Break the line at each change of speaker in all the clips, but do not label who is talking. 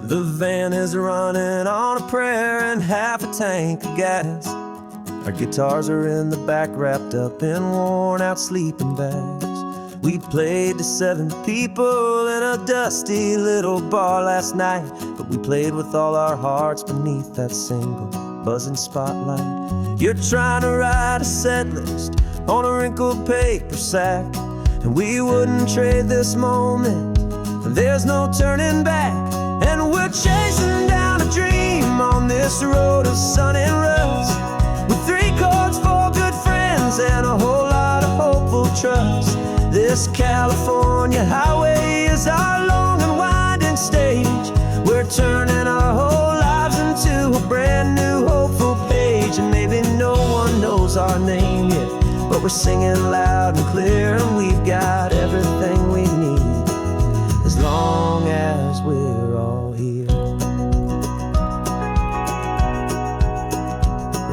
The van is running on a prayer and half a tank of gas. Our guitars are in the back, wrapped up in worn-out sleeping bags. We played to 7 people in a dusty little bar last night, but we played with all our hearts beneath that single buzzing spotlight. You're trying to write a set list on a wrinkled paper sack, and we wouldn't trade this moment. There's no turning back, and we're chasing down a dream on this road of sun and rust, with 3 chords, 4 good friends, and a whole lot of hopeful trust. This California highway is our long and winding stage. We're turning our whole lives into a brand new hopeful page. And maybe no one knows our name yet, but we're singing loud and clear, and we've got everything we need, as long as we're all here.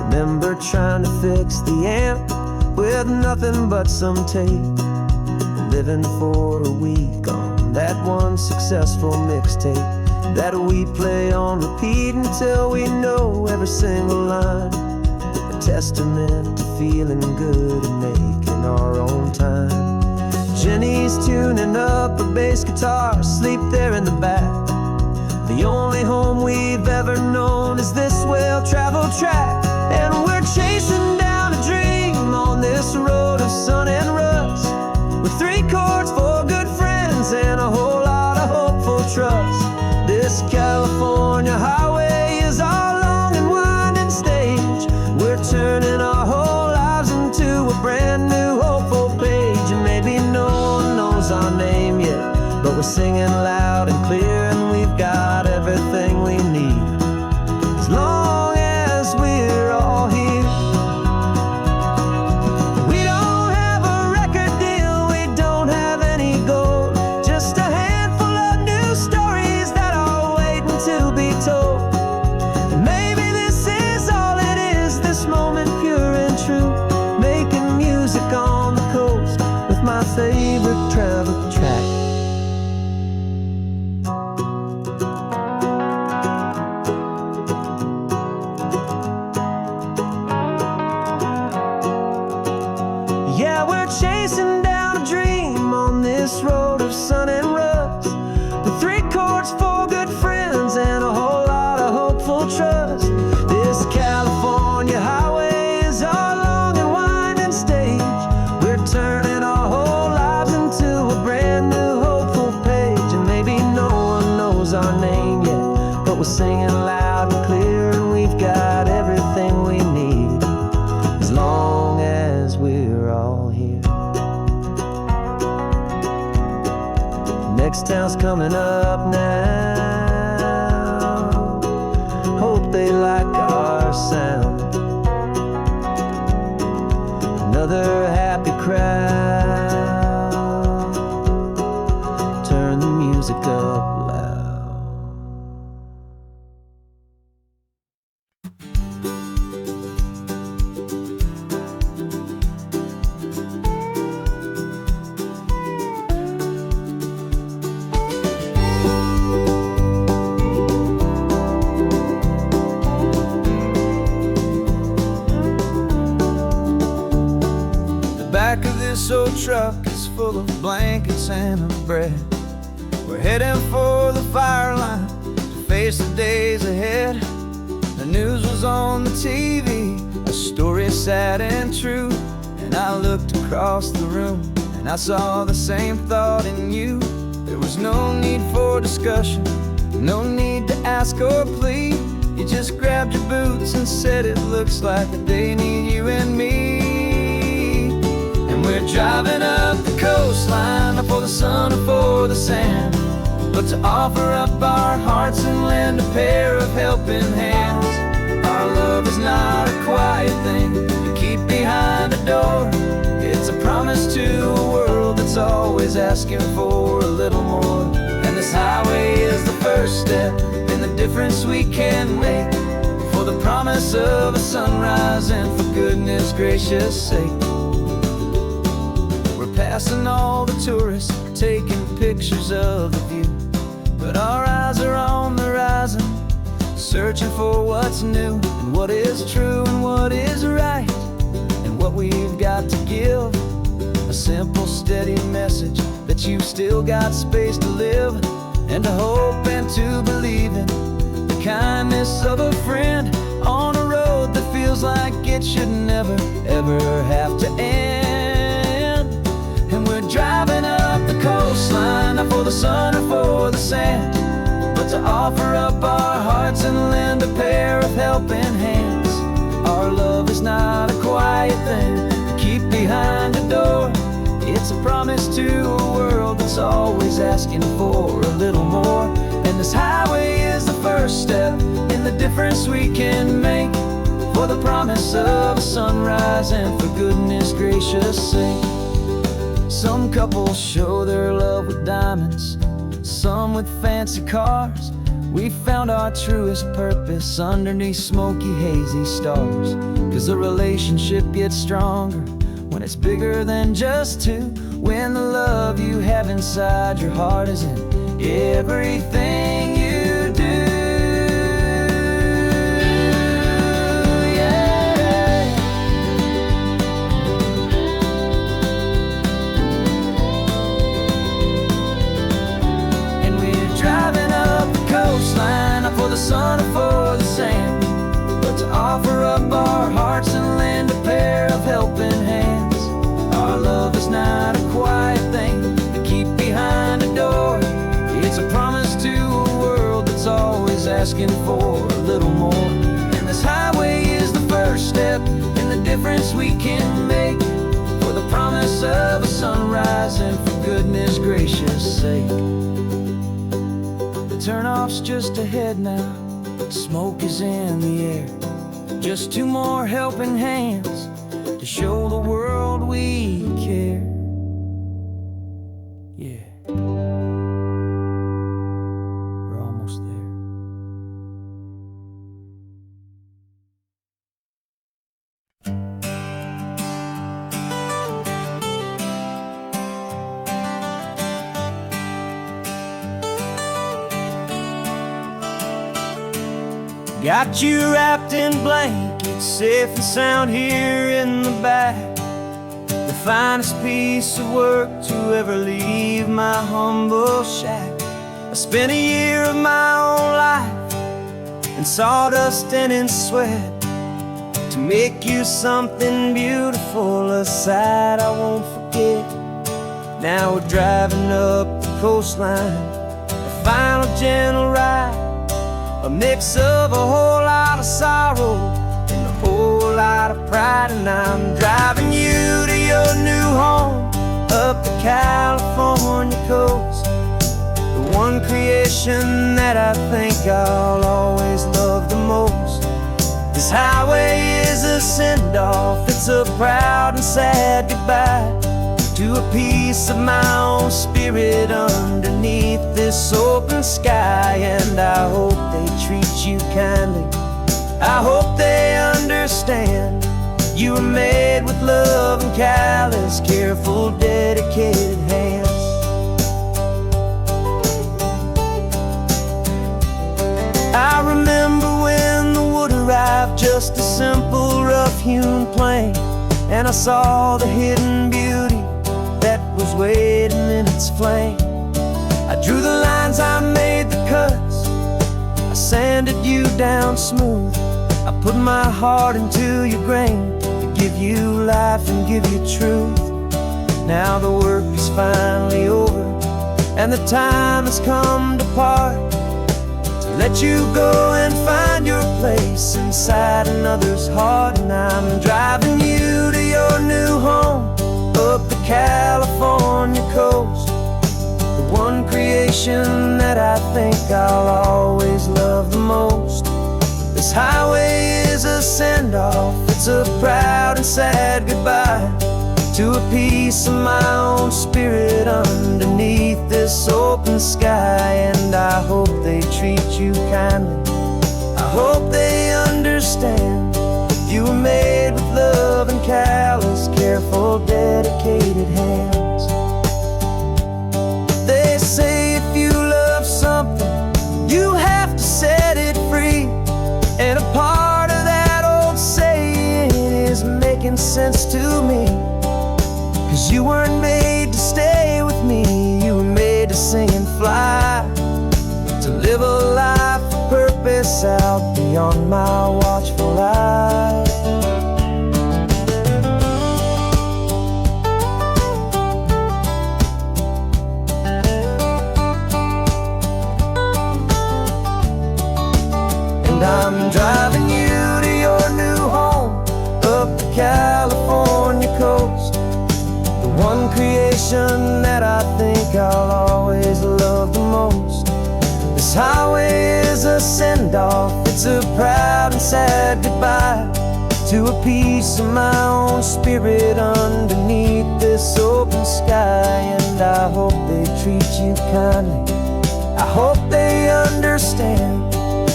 Remember trying to fix the amp with nothing but some tape, living for a week on that one successful mixtape that we play on repeat until we know every single line. A testament to feeling good and making our own time. Jenny's tuning up her bass guitar, asleep there in the back. The only home we've ever known is this well-traveled track, and we're chasing down a dream on this road of sun and rust, with 3 chords, 4 good friends, and a whole lot of hopeful trust. This California highway is our long and winding stage. We're turning our whole lives into a brand new hopeful page. And maybe no one knows our name yet, but we're singing loud and clear, and we've got everything we need, as long as we're all here. My favorite travel track. Yeah, we're chasing down a dream on this road of sun and rust, with 3 chords, 4 good friends, and a whole lot of hopeful trust. This California highway is our long and winding stage. We're turning our whole lives into a brand new hopeful page. And maybe no one knows our name yet, but we're singing loud and clear, and we've got everything we need, as long as we're all here. Next town's coming up now, hope they like our sound. Another happy crowd, turn the music up loud.
Back of this old truck is full of blankets and a bread. We're heading for the fire line to face the days ahead. The news was on the TV, a story sad and true, and I looked across the room and I saw the same thought in you. There was no need for discussion, no need to ask or plead. You just grabbed your boots and said it looks like a day need you and me. We're driving up the coastline, not for the sun or for the sand, but to offer up our hearts and lend a pair of helping hands. Our love is not a quiet thing you keep behind a door. It's a promise to a world that's always asking for a little more. And this highway is the first step in the difference we can make, for the promise of a sunrise and for goodness gracious sake. Passing all the tourists, taking pictures of the view, but our eyes are on the right searching for what's new, and what is true, and what is right, and what we've got to give. A simple, steady message that you've still got space to live, and to hope and to believe in the kindness of a friend on a road that feels like it should never, ever have to end. And we're driving up the coastline, not for the sun or for the sand, but to offer up our hearts and lend a pair of helping hands. Our love is not a quiet thing to keep behind a door. It's a promise to a world that's always asking for a little more. And this highway is the first step in the difference we can make, for the promise of a sunrise and for goodness gracious sake. Some couples show their love with diamonds, some with fancy cars. We found our truest purpose underneath smoky, hazy stars. 'Cause a relationship gets stronger when it's bigger than just two, when the love you have inside your heart is in everything you do. Yeah. And we're driving up the coastline, not for the sun or for the sand, but to offer up our hearts and lend a pair of helping hands. Our love is not a quiet thing to keep behind a door. It's a promise to a world that's always asking for a little more. And this highway is the first step in the difference we can make, for the promise of a sunrise and for goodness gracious sake. The turnoff's just ahead now, smoke is in the air. Just two more helping hands to show the world we care. Yeah, we're almost there. Got you wrapped in blankets, safe and sound here in the back. The finest piece of work to ever leave my humble shack. I spent a year of my own life in sawdust and in sweat to make you something beautiful, a sight I won't forget. Now we're driving up the coastline, a final gentle ride, a mix of a whole lot of sorrow and a whole lot of pride. And I'm driving you to your new home up the California coast, the one creation that I think I'll always love the most. This highway is a send-off, it's a proud and sad goodbye to a piece of my own spirit underneath this open sky. And I hope they treat you kindly, I hope they understand you were made with love and callous, careful, dedicated hands. I remember when the wood arrived, just a simple rough-hewn plank, and I saw the hidden beauty that was waiting in its flame. I drew the lines, I made the cuts, I sanded you down smooth. I put my heart into your grain to give you life and give you truth. Now the work is finally over, and the time has come to part, to let you go and find your place inside another's heart. And I'm driving you to your new home up the California coast, the one creation that I think I'll always love the most. This highway is a send-off, it's a proud and sad goodbye to a piece of my own spirit underneath this open sky. And I hope they treat you kindly, I hope they understand you were made with love and callous, careful, dedicated hands. They say if you love something, you have to set it free.
you weren't made to stay with me, you were made to sing and fly, to live a life of purpose out beyond my watchful eye. And I'm driving you to your new home up the California coast, the one creation that I think I'll always love the most. This highway is a send-off, it's a proud and sad goodbye to a piece of my own spirit underneath this open sky. And I hope they treat you kindly, I hope they understand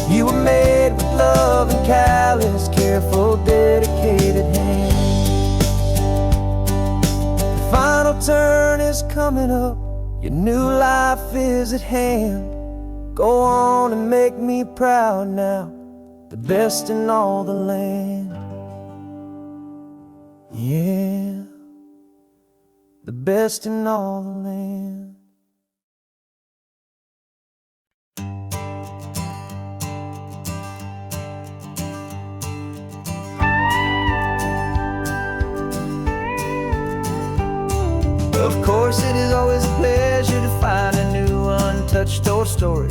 you were made with love and callous, careful, dedicated hands. The final turn is coming up, your new life is at hand. Go on and make me proud now, the best in all the land. Yeah, the best in all the land. Of course, it is always a pleasure to find a new untouched old story.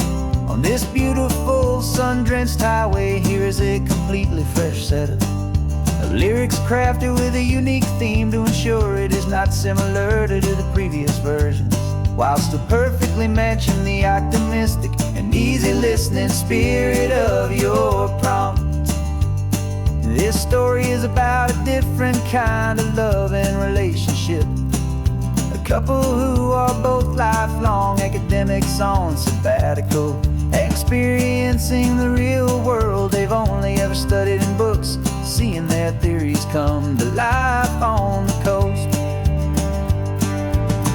On this beautiful sun-drenched highway, here is a completely fresh set of lyrics crafted with a unique theme to ensure it is not similar to the previous versions, while still perfectly matching the optimistic and easy listening spirit of your prompt. This story is about a different kind of love and relationship. A couple who are both lifelong academics on sabbatical, experiencing the real world they've only ever studied in books, seeing their theories come to life on the coast.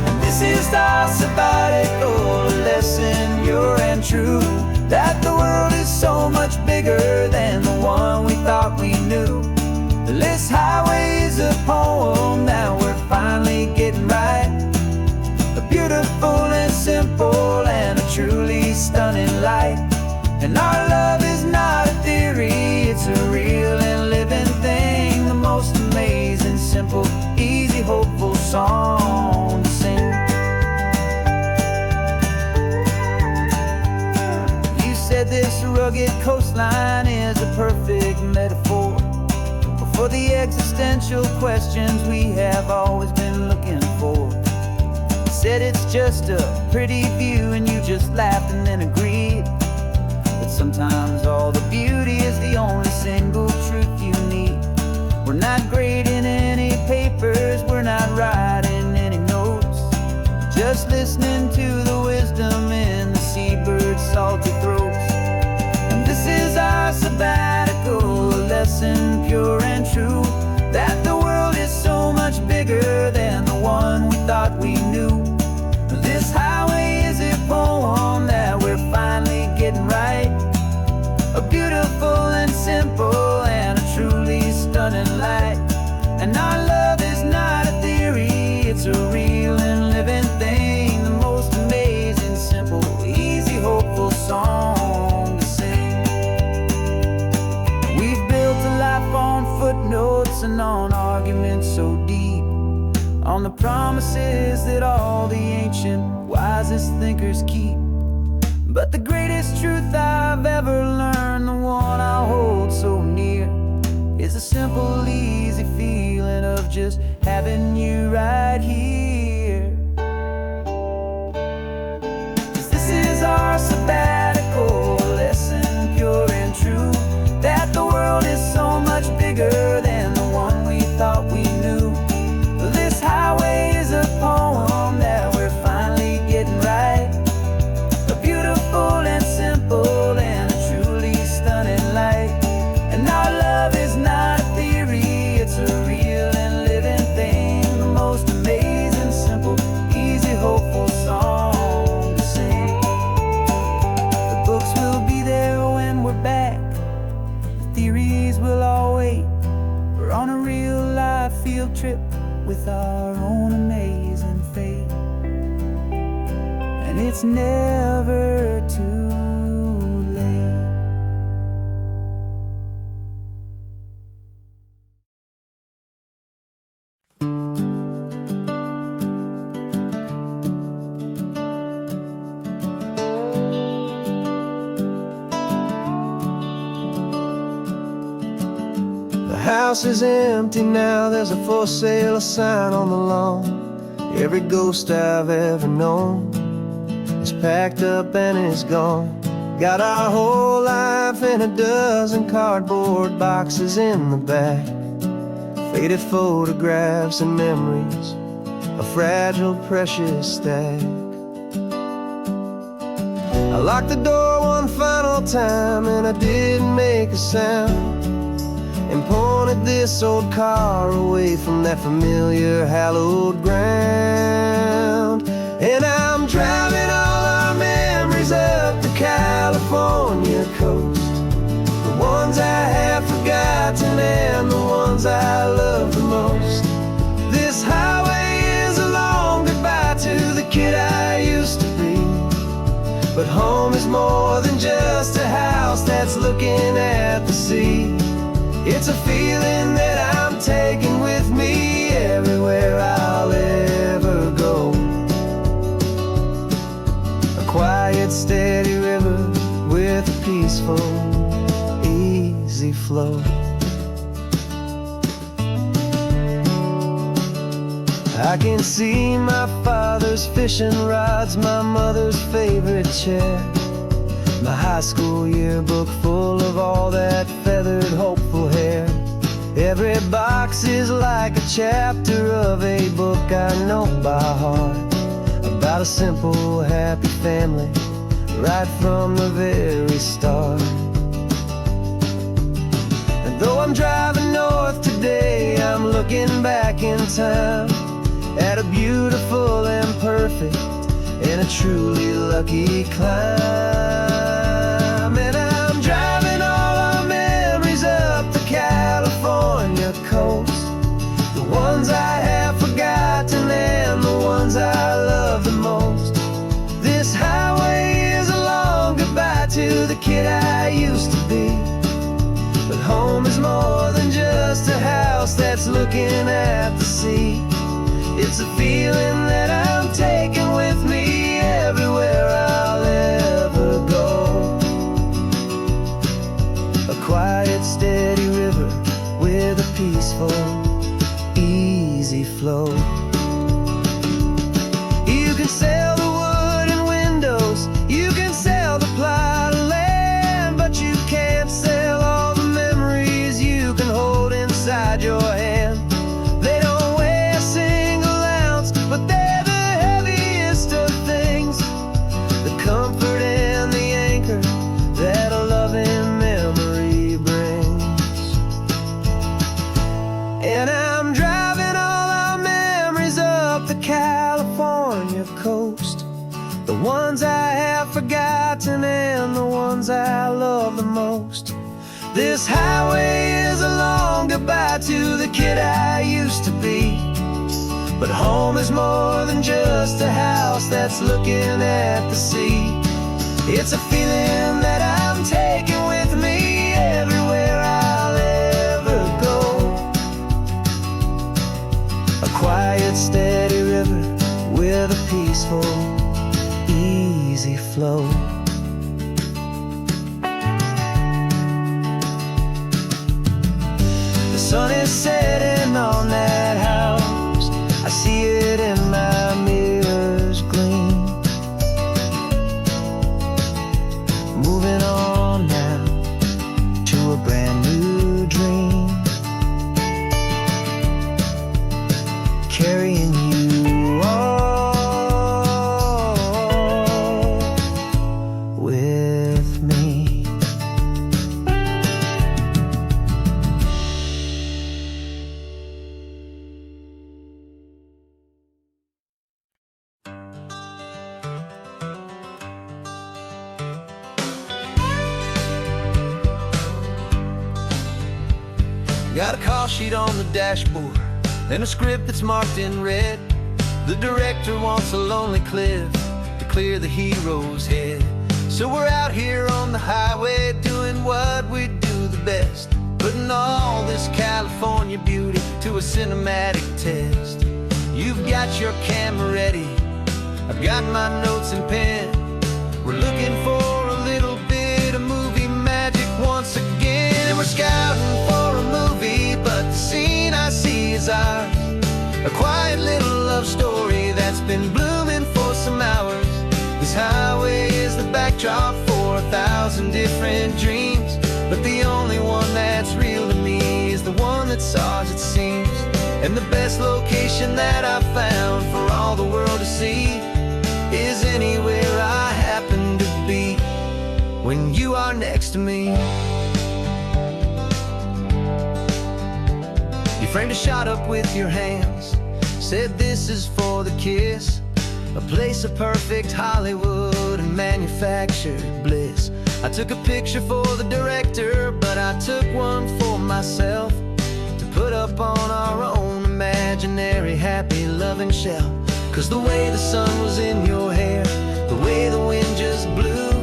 And this is our sabbatical lesson, pure and true, that the world is so much bigger than the one we thought we knew. This highway is a poem that we're finally getting right, a beautiful and simple and a truly stunning light. And our love is not a theory, it's a real and living thing, the most amazing, simple, easy, hopeful song to sing. You said this rugged coastline is a perfect metaphor for the existential questions we have always been looking for. You said it's just a pretty view and you just laughed and then agreed. But sometimes all the beauty is the only single truth you need. We're not grading any papers, we're not writing any notes, just listening to the wisdom in the seabird's salty throats. And this is our sabbatical, a lesson pure and true, that the world is so much bigger than the one we thought we knew. This highway is a poem that we're finally getting right, a beautiful and simple and a truly stunning light. And our love is not a theory, it's a real and living thing, the most amazing, simple, easy, hopeful song to sing. We've built a life on footnotes and on arguments so deep, on the promises that all the ancient, wisest thinkers keep. But the greatest truth I've ever learned, the one I hold so near, is a simple, easy feeling of just having you right here. 'Cause this is our sabbatical lesson, pure and true, that the world is so much bigger than the one we thought we knew. This highway is a poem that we're finally getting right, a beautiful and simple and a truly stunning light. And our love is not a theory, it's a real and living thing, the most amazing, simple, easy, hopeful song to sing. and it's never too late. The house is empty now, there's a for sale sign on the lawn. Every ghost I've ever known is packed up and is gone. Got our whole life in a dozen cardboard boxes in the back. Faded photographs and memories, a fragile, precious stack. I locked the door one final time and I didn't make a sound, and pointed this old car away from that familiar hallowed ground. And I'm driving all our memories up the California coast, the ones I have forgotten and the ones I love the most. This highway is a long goodbye to the kid I used to be, but home is more than just a house that's looking at the sea. It's a feeling that I'm taking with me everywhere I'll ever go. A quiet, steady river with a peaceful, easy flow. I can see my father's fishing rods, my mother's favorite chair, my high school yearbook full of all that feathered, hopeful hair. Every box is like a chapter of a book I know by heart, about a simple, happy family right from the very start. And though I'm driving north today, I'm looking back in time at a beautiful and perfect and a truly lucky climb. And I'm driving all our memories up the California coast, the ones I have forgotten and the ones I love the most. This highway is a long goodbye to the kid I used to be, but home is more than just a house that's looking at the sea. It's a feeling that I'm taking with me everywhere I'll ever go. A quiet, steady river with a peaceful, easy flow. You can sell the wood and windows, you can sell the plot of land, but you can't sell all the memories you can hold inside your hand. They don't weigh a single ounce, but they're the heaviest of things, the comfort and the anchor that a loving memory brings. And I'm driving all our memories up the California coast, the ones I have forgotten and the ones I love the most. This highway is a long goodbye to the kid I used to be, but home is more than just a house that's looking at the sea. It's a feeling that I'm taking with me everywhere I'll ever go. A quiet, steady river with a peaceful, easy flow. The sun is setting on that house, I see it in my mirror's gleam. Moving on now to a brand new dream, carrying you all with me. Got a call sheet on the dashboard and a script that's marked in red. The director wants a lonely cliff to clear the hero's head. So we're out here on the highway doing what we do the best, putting all this California beauty to a cinematic test. You've got your camera ready, I've got my notes and pen. We're looking for a little bit of movie magic once again. And we're scouting for a movie, but the scene I see is ours. A quiet little love story that's been blooming for some hours. This highway is the backdrop for 1,000 different dreams, but the only one that's real to me is the one that's ours, it seems. And the best location that I've found for all the world to see is anywhere I happen to be when you are next to me. You framed a shot up with your hands, said this is for the kiss, a place of perfect Hollywood and manufactured bliss. I took a picture for the director, but I took one for myself to put up on our own imaginary happy loving shelf. 'Cause the way the sun was in your hair, the way the wind just blew,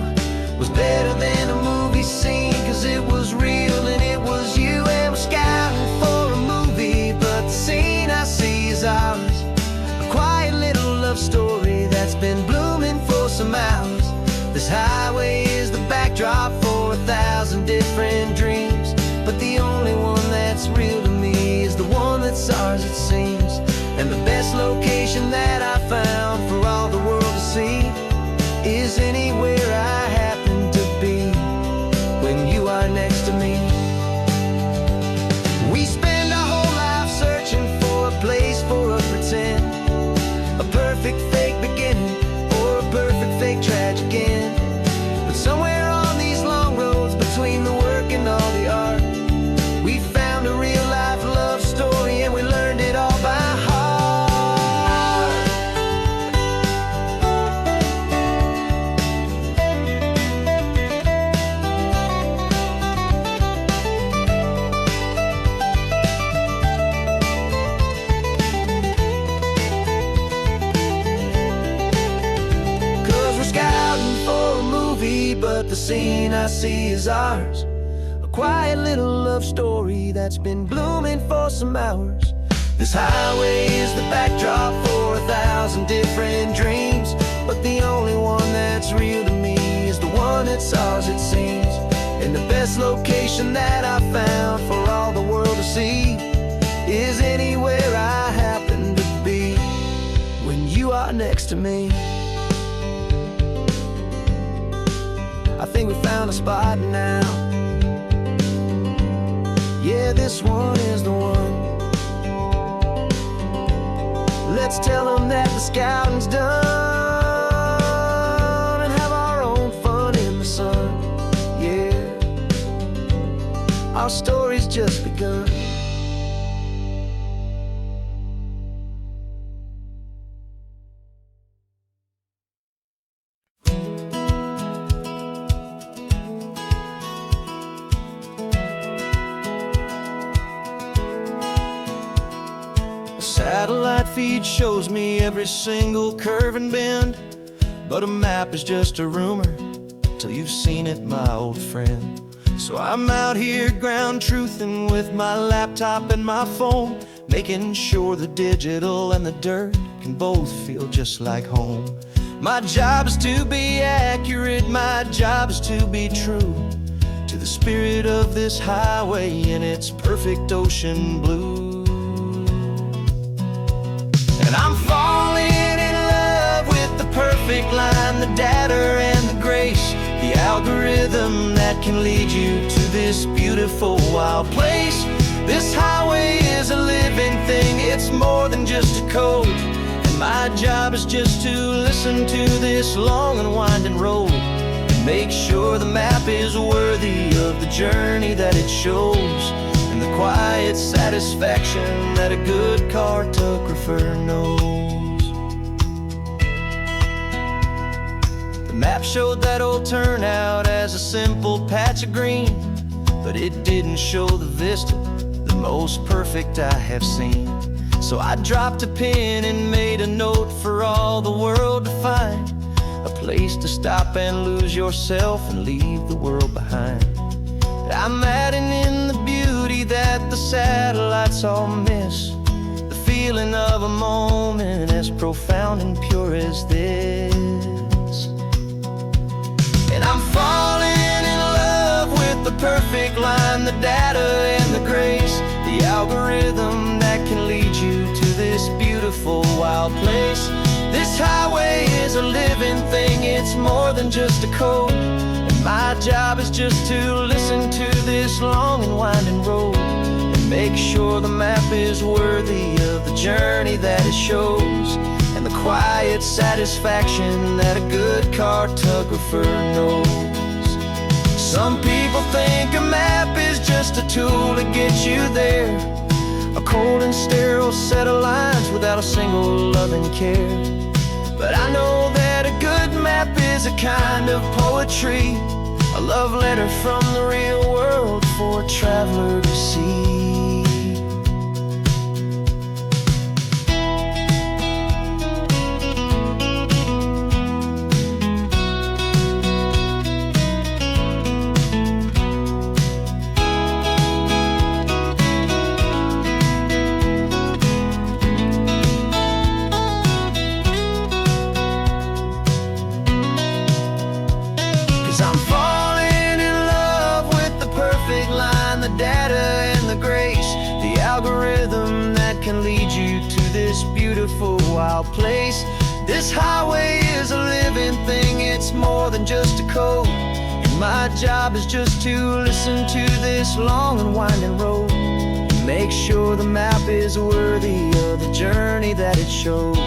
was better than a movie scene, 'cause it was real and it was you. And we're scouting for a movie, but the scene I see is ours. A quiet little love story that's been blooming for some hours. This highway is the backdrop for 1,000 different dreams, but the only one that's real to me is the one that's ours, it seems. And the best location that I found for all the world to see is anywhere I happen to be when you are next to me. We spend our whole life searching for a place for a pretend, a perfect fake beginning or a perfect fake tragic end. But somewhere on these long roads between the work and all the art, we found a real life love story and we learned it all by heart. But the scene I see is ours. A quiet little love story that's been blooming for some hours. This highway is the backdrop for 1,000 different dreams, but the only one that's real to me is the one that's ours, it seems. And the best location that I found for all the world to see is anywhere I happen to be when you are next to me. I think we found a spot now. Yeah, this one is the one. Let's tell them that the scouting's done and have our own fun in the sun. Yeah, our story's just begun. Satellite feed shows me every single curve and bend, but a map is just a rumor till you've seen it, my old friend. So I'm out here ground truthing with my laptop and my phone, making sure the digital and the dirt can both feel just like home. My job is to be accurate, my job is to be true to the spirit of this highway in its perfect ocean blue. And I'm falling in love with the perfect line, the data and the grace, the algorithm that can lead you to this beautiful wild place. This highway is a living thing, it's more than just a code. And my job is just to listen to this long and winding road and make sure the map is worthy of the journey that it shows, and the quiet satisfaction that a good cartographer knows. The map showed that old turnout as a simple patch of green, but it didn't show the vista, the most perfect I have seen. So I dropped a pin and made a note for all the world to find. place to stop and lose yourself and leave the world behind. I'm adding in the beauty that the satellites all miss, the feeling of a moment as profound and pure as this. And I'm falling in love with the perfect line, the data and the grace, the algorithm that can lead you to this beautiful wild place. This highway is a living thing, it's more than just a code. And my job is just to listen to this long and winding road and make sure the map is worthy of the journey that it shows, and the quiet satisfaction that a good cartographer knows. Some people think a map is just a tool to get you there, a cold and sterile set of lines without a single loving care. But I know that a good map is a kind of poetry, a love letter from the real world for a traveler to see. 'Cause I'm falling in love with the perfect line, the data and the grace, the algorithm that can lead you to this beautiful wild place. This highway is a living thing, it's more than just a code. And my job is just to listen to this long and winding road and make sure the map is worthy of the journey that it shows,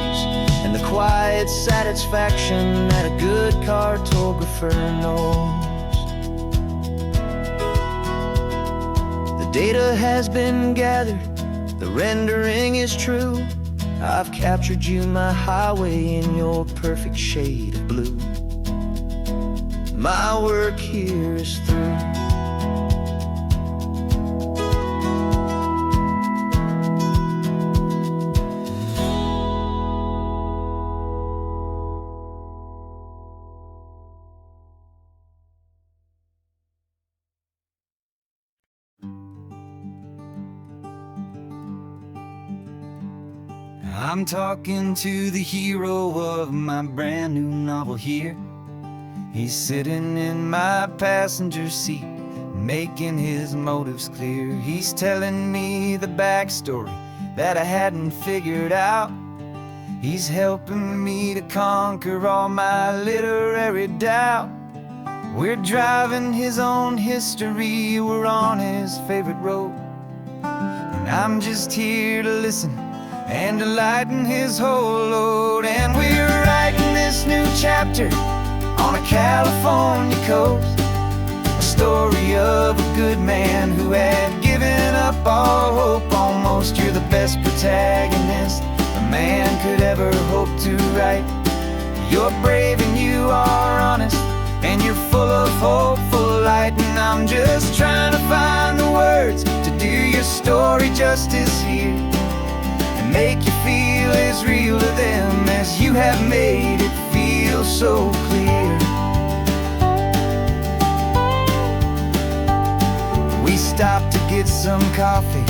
and the quiet satisfaction that a good cartographer knows. The data has been gathered, the rendering is true. I've captured you, my highway, in your perfect shade of blue. My work here is through.
I'm talking to the hero of my brand new novel here. He's sitting in my passenger seat, making his motives clear. He's telling me the backstory that I hadn't figured out. He's helping me to conquer all my literary doubt. We're driving his own history, we're on his favorite road, and I'm just here to listen and to lighten his whole load. And we're writing this new chapter on a California coast, a story of a good man who had given up all hope almost. You're the best protagonist a man could ever hope to write. You're brave and you are honest, and you're full of hopeful light. And I'm just trying to find the words to do your story justice here, make you feel as real to them as you have made it feel so clear. We stopped to get some coffee,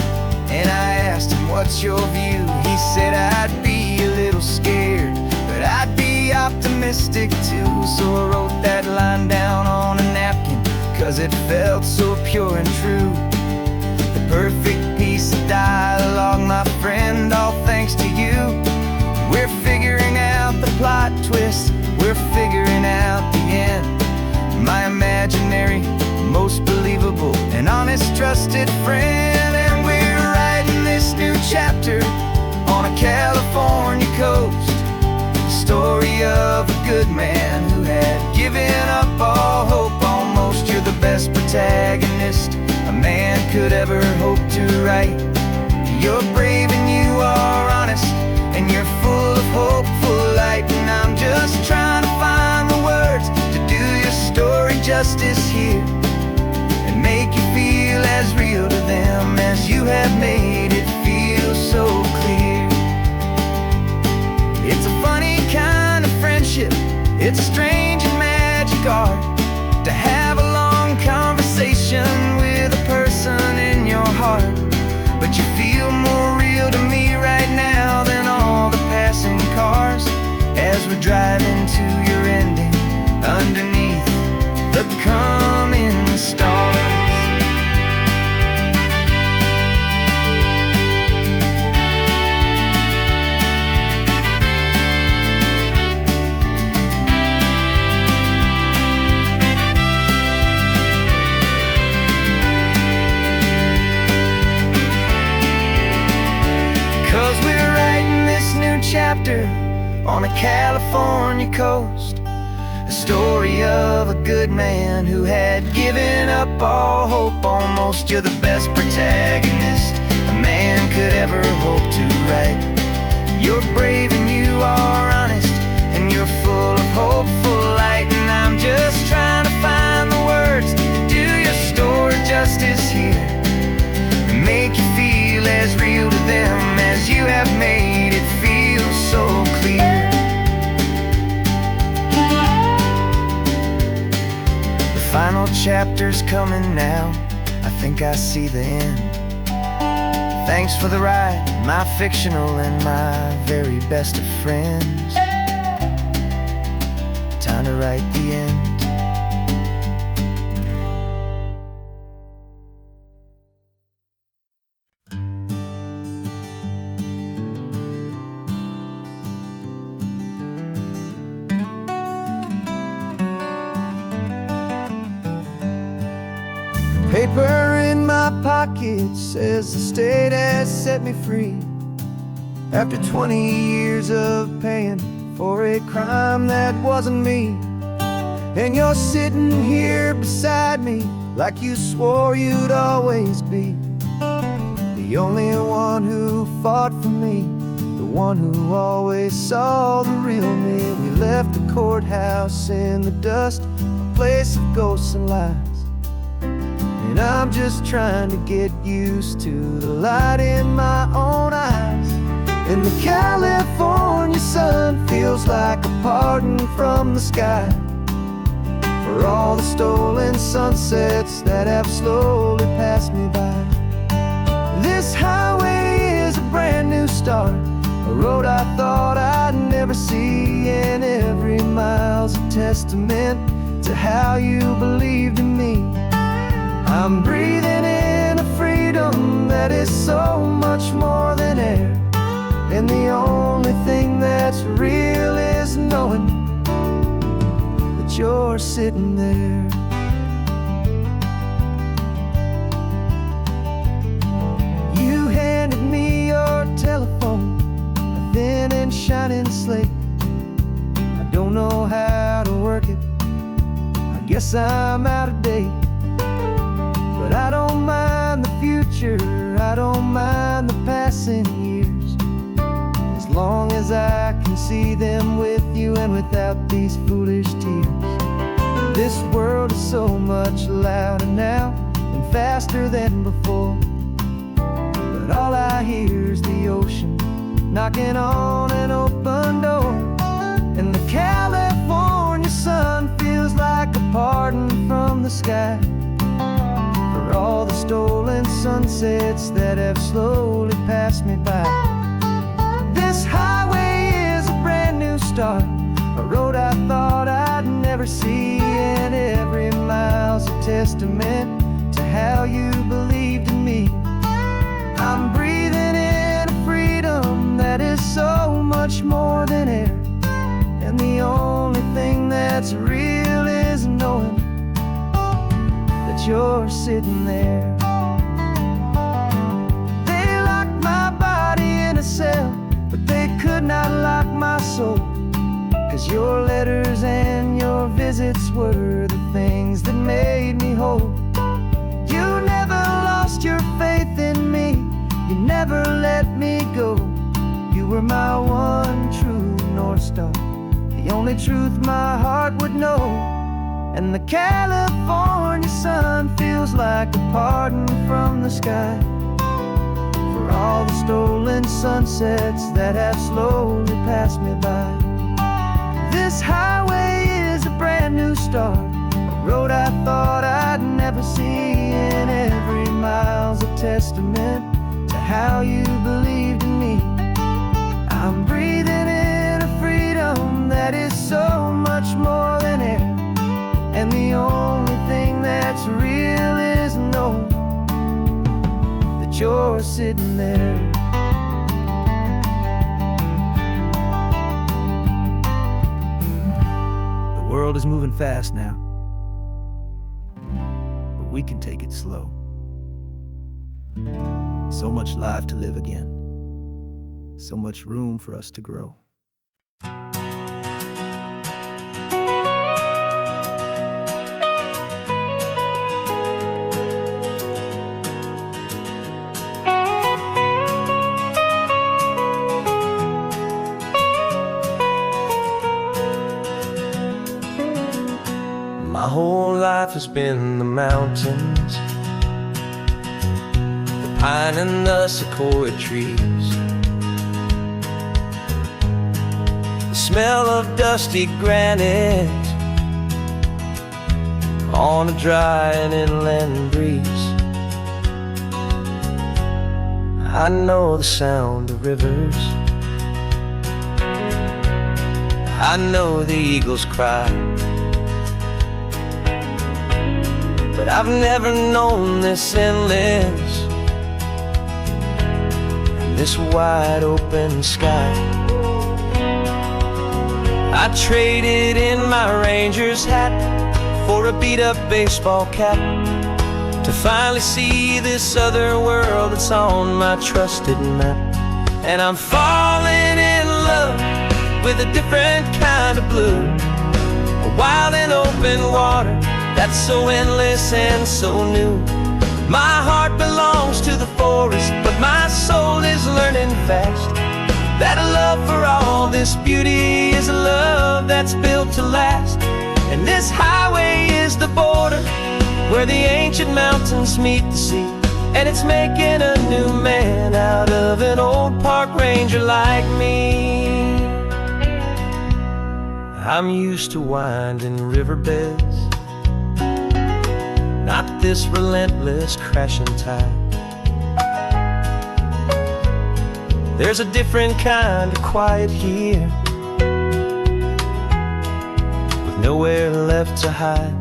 and I asked him, what's your view? He said, I'd be a little scared, but I'd be optimistic too. So I wrote that line down on a napkin, 'cause it felt so pure and true. The perfect piece of dialogue, my friend, all thanks to you. We're figuring out the plot twist, we're figuring out the end. My imaginary, most believable and honest trusted friend. And we're writing this new chapter on a California coast, the story of a good man who had given up all hope almost. You're the best protagonist a man could ever hope to write. You're brave and you are honest, and you're full of hopeful light. And I'm just trying to find the words to do your story justice here, and make you feel as real to them as you have made it feel so clear. It's a funny kind of friendship, it's strange drive into your ending underneath the coming stars. 'Cause we're writing this new chapter on a California coast, a story of a good man who had given up all hope almost. You're the best protagonist a man could ever hope to write. You're brave and you are honest, and you're full of hopeful light. And I'm just trying to find the words to do your story justice here, and make you feel as real to them as you have made it feel so clear. The final chapter's coming now, I think I see the end. Thanks for the ride, my fictional and my very best of friends. Time to write the end.
Paper in my pocket says the state has set me free after 20 years of paying for a crime that wasn't me. And you're sitting here beside me like you swore you'd always be the only one who fought for me, the one who always saw the real me. We left the courthouse in the dust, a place of ghosts and lies. And I'm just trying to get used to the light in my own eyes. And the California sun feels like a pardon from the sky for all the stolen sunsets that have slowly passed me by. This highway is a brand new start, a road I thought I'd never see. And every mile's a testament to how you believed in me. I'm breathing in a freedom that is so much more than air. And the only thing that's real is knowing that you're sitting there. You handed me your telephone, a thin and shining slate. I don't know how to work it, I guess I'm out of date. But I don't mind the future, I don't mind the passing years, as long as I can see them with you and without these foolish tears. This world is so much louder now and faster than before, but all I hear is the ocean knocking on an open door. And the California sun feels like a pardon from the sky for all the stolen sunsets that have slowly passed me by. This highway is a brand new start, a road I thought I'd never see. And every mile's a testament to how you believed in me. I'm breathing in a freedom that is so much more than air. And the only thing that's real is knowing that you're sitting there. They locked my body in a cell, but they could not lock my soul. 'Cause your letters and your visits were the things that made me whole. You never lost your faith in me, you never let me go. You were my one true North Star, the only truth my heart would know. And the California sun feels like a pardon from the sky for all the stolen sunsets that have slowly passed me by. This highway is a brand new start, a road I thought I'd never see. And every mile's a testament to how you believed in me. I'm breathing in a freedom that that is so much more than air, and the only thing that's real is know that you're sitting there. The world is moving fast now, but we can take it slow. So much life to live again, so much room for us to grow. My whole life has been in the mountains, the pine and the sequoia trees, the smell of dusty granite on a dry and inland breeze. I know the sound of rivers, I know the eagles cry, but I've never known this endless, this wide open sky. I traded in my Ranger's hat for a beat-up baseball cap to finally see this other world that's on my trusted map. And I'm falling in love with a different kind of blue, a wild and open water that's so endless and so new. My heart belongs to the forest, but my soul is learning fast that a love for all this beauty is a love that's built to last. And this highway is the border where the ancient mountains meet the sea, and it's making a new man out of an old park ranger like me. I'm used to winding riverbeds, not this relentless crashing tide. There's a different kind of quiet here, with nowhere left to hide.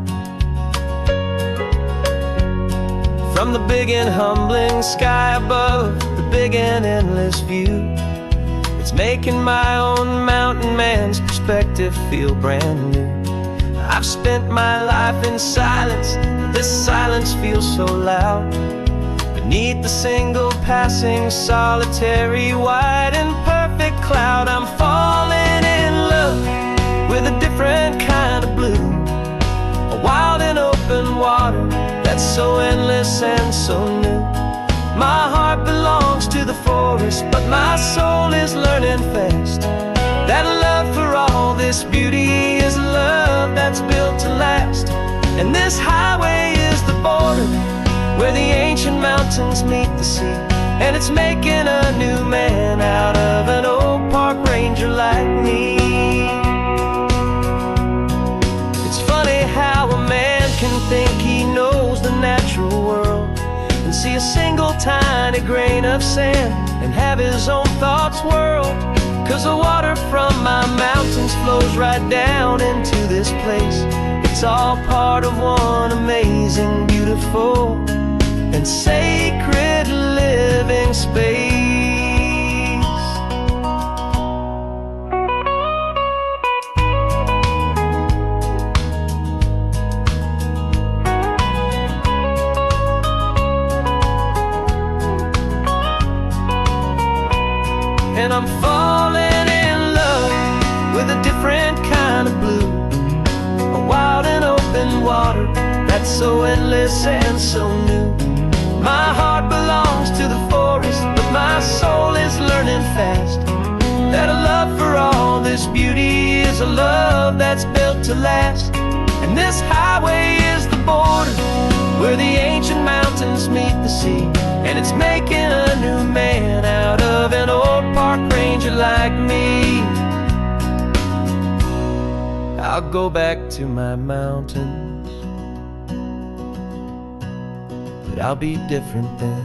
From the big and humbling sky above, the big and endless view, it's making my own mountain man's perspective feel brand new. I've spent my life in silence, this silence feels so loud. Beneath the single passing solitary white and perfect cloud, I'm falling in love with a different kind of blue, a wild and open water that's so endless and so new. My heart belongs to the forest, but my soul is learning fast that a love for all this beauty is a love that's built to last. And this highway is the border where the ancient mountains meet the sea, and it's making a new man out of an old park ranger like me. It's funny how a man can think he knows the natural world and see a single tiny grain of sand and have his own thoughts whirled, 'cause the water from my mountains flows right down into this place. It's all part of one amazing, beautiful, and sacred living space. And I'm falling in love with a different kind of blue, a wild and open water that's so endless and so new. My heart belongs to the forest, but my soul is learning fast that a love for all this beauty is a love that's built to last. And this highway is the border where the ancient mountains meet the sea, and it's making a new man out of an old park ranger like me. I'll go back to my mountains, but I'll be different then,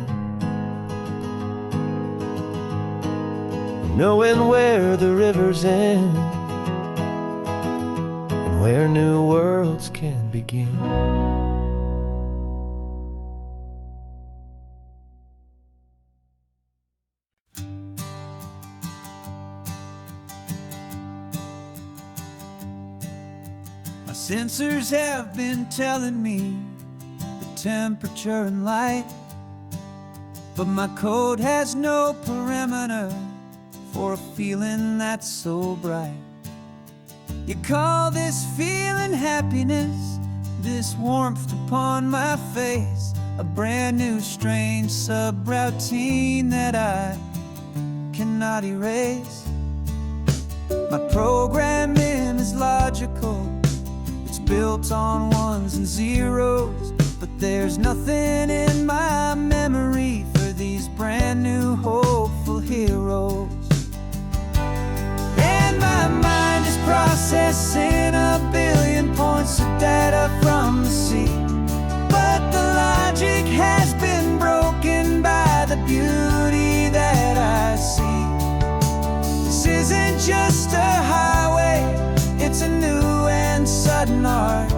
knowing where the rivers end where new worlds can begin.
My sensors have been telling me the temperature and light, but my code has no parameter for a feeling that's so bright. You call this feeling happiness, this warmth upon my face, a brand new strange subroutine that I cannot erase. My programming is logical, it's built on ones and zeros, but there's nothing in my memory for these brand new hopeful heroes. And my mind is processing a billion points of data from the sea, but the logic has been broken by the beauty that I see. This isn't just a highway, it's a new and sudden art,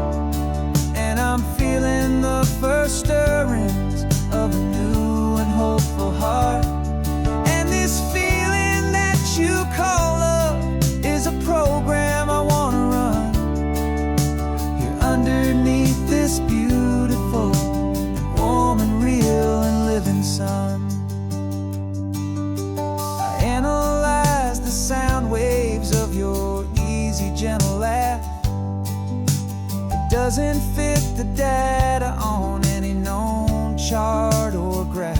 and I'm feeling the first stirrings of a new and hopeful heart. And this feeling that you call love is a program I wanna run here underneath this beautiful, warm and real and living sun. I analyze the sound waves of your easy, gentle laugh. It doesn't fit the data on any known chart or graph.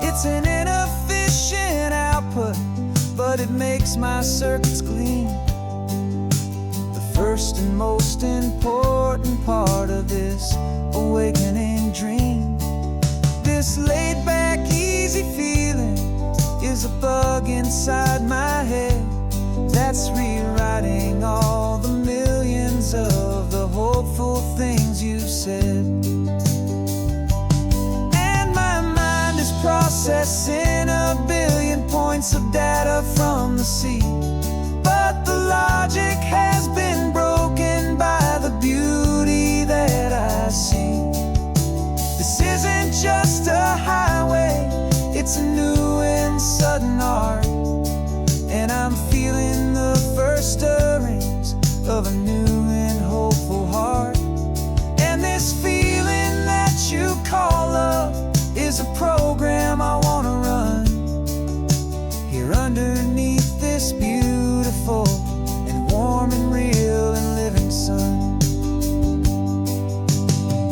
It's an inefficient output, but it makes my circuits gleam. The first and most important part of this awakening dream. This laid-back, easy feeling is a bug inside my head that's rewriting all the millions of the hopeful things you've said. And my mind is processing a billion points of data from the sea, but the logic has been broken by the beauty that I see. This isn't just a highway, it's a new and sudden art, and I'm feeling the first stirrings of a new and hopeful heart. And this feeling that you call love is a program I wanna run here underneath this beautiful and warm and real and living sun.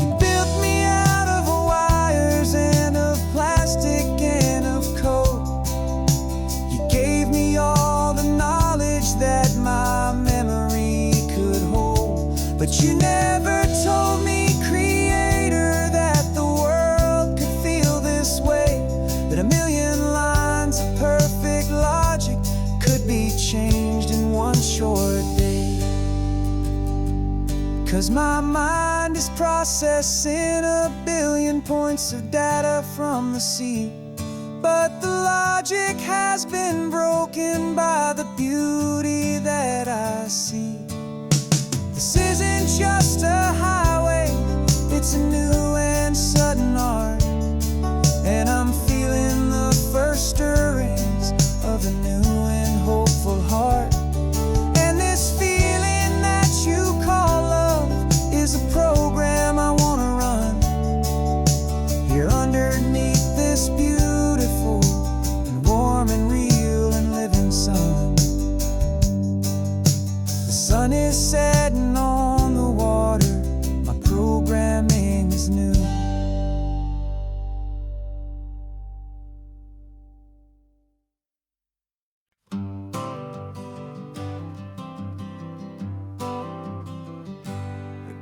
You built me out of wires and of plastic and of code. You gave me all the knowledge that my memory could hold, but you never told me, Creator, that the world could feel this way, that a million lines of perfect logic could be changed in one short day. 'Cause my mind is processing a billion points of data from the sea, but the logic has been broken by the beauty that I see. This isn't just a highway, it's a new and sudden art, and I'm feeling the first stirrings of a new and hopeful heart. And this feeling that you call love is a program I wanna run here underneath this beautiful and warm and real and living sun. The sun is setting on the water, my programming is new.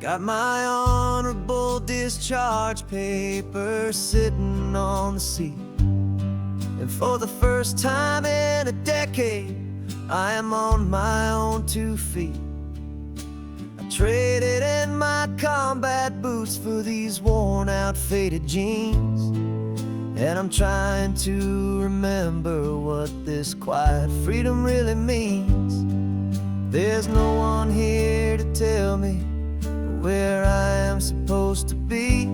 Got my honorable discharge paper sitting on the seat, and for the first time in a decade, I am on my own 2 feet. I traded in my combat boots for these worn out faded jeans, and I'm trying to remember what this quiet freedom really means. There's no one here to
tell me where I am supposed to be.